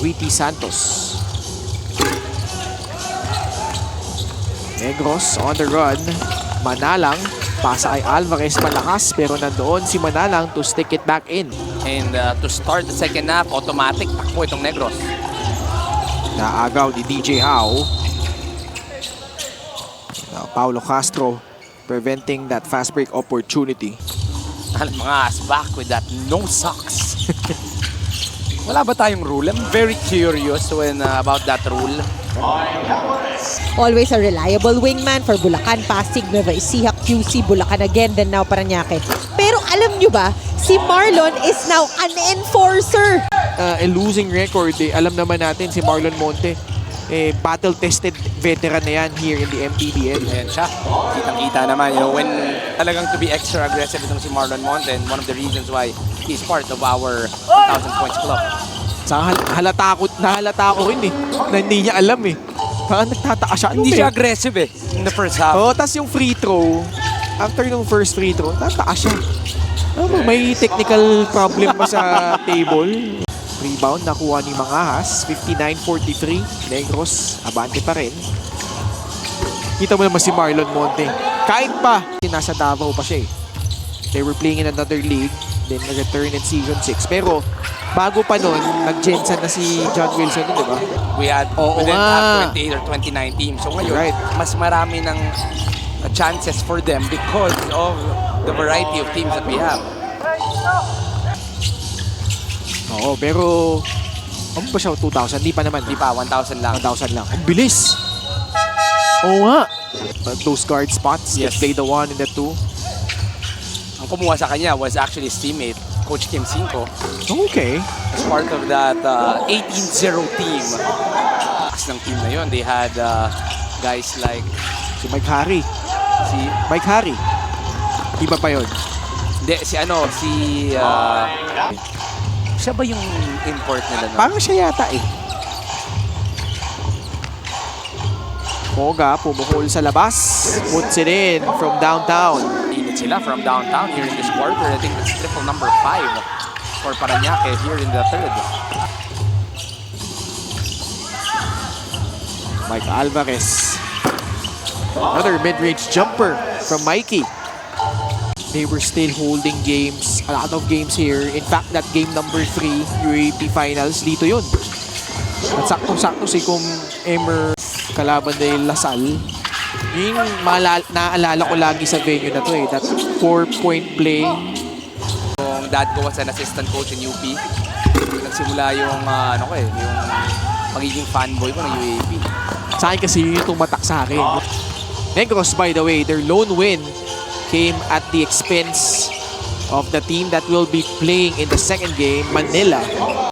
Witty Santos. Negros on the run. Manalang. Pasa kay Alvarez, malakas, pero nandoon si Manalang to stick it back in. And to start the second half, automatic takbo itong Negros. Naagaw ni DJ Howe. Now, Paulo Castro preventing that fast break opportunity. Mga as back with that no socks. Wala ba tayong rule? I'm very curious about that rule. Always a reliable wingman for Bulacan, Pasig, Nueva Ecija, QC, Bulacan again, then now Parañaque. Pero alam nyo ba, si Marlon is now an enforcer. A losing record, alam naman natin si Marlon Monte. Battle-tested veteran na yan here in the MPBL. Ayan siya. Kitang-kita naman, when talagang to be extra aggressive itong si Marlon Monte, and one of the reasons why he's part of our 1,000 points club. Sa nahalata ko rin na hindi niya alam Parang nagtataka siya. Hindi siya aggressive in the first half. Tas yung free throw, after yung first free throw, tataka siya. May technical problem ba sa table? Rebound, nakuha ni Mangahas. 59-43. Negros, abante pa rin. Kita mo naman si Marlon Monte. Kahit pa, nasa Davao pa siya They were playing in another league. Then nag-return in Season 6. Pero bago pa nun, nag-Jensen na si John Wilson, di ba? We didn't have 28 or 29 teams. So ngayon, mas marami ng chances for them because of the variety of teams that we have. Oo, pero ano ba siya? 2,000? Di pa naman. Di pa, 1,000 lang. 1,000 lang. Ang bilis! Oo nga. But those guard spots, Yes. they play the 1 and the 2. Ang kumuha sa kanya was actually his teammate, Coach Kim Cinco. Okay. As part of that 18-0 team. As ng team na yun, they had guys like Si Mike Harry. si... Mike Harry. Iba pa yun. Hindi, siya ba yung import nila? No? Parang siya yata Moga, pumukul sa labas. Puts it in from downtown. Init sila from downtown here in this quarter. I think that's triple number 5 for Parañaque here in the third. Mike Alvarez. Another mid-range jumper from Mikey. They were still holding games, a lot of games here. In fact, that game number 3, UAP Finals, dito yun. At sakto-sakto si Kum Emer kalaban dahil Lasal. Yung naalala ko lagi sa venue na to that 4-point play. Yung dad ko was an assistant coach in UP. Nagsimula yung, yung pagiging fanboy ko ng UAP. Sa akin kasi yun yung tumatak sa akin. Negros, by the way, their lone win came at the expense of the team that will be playing in the second game, Manila.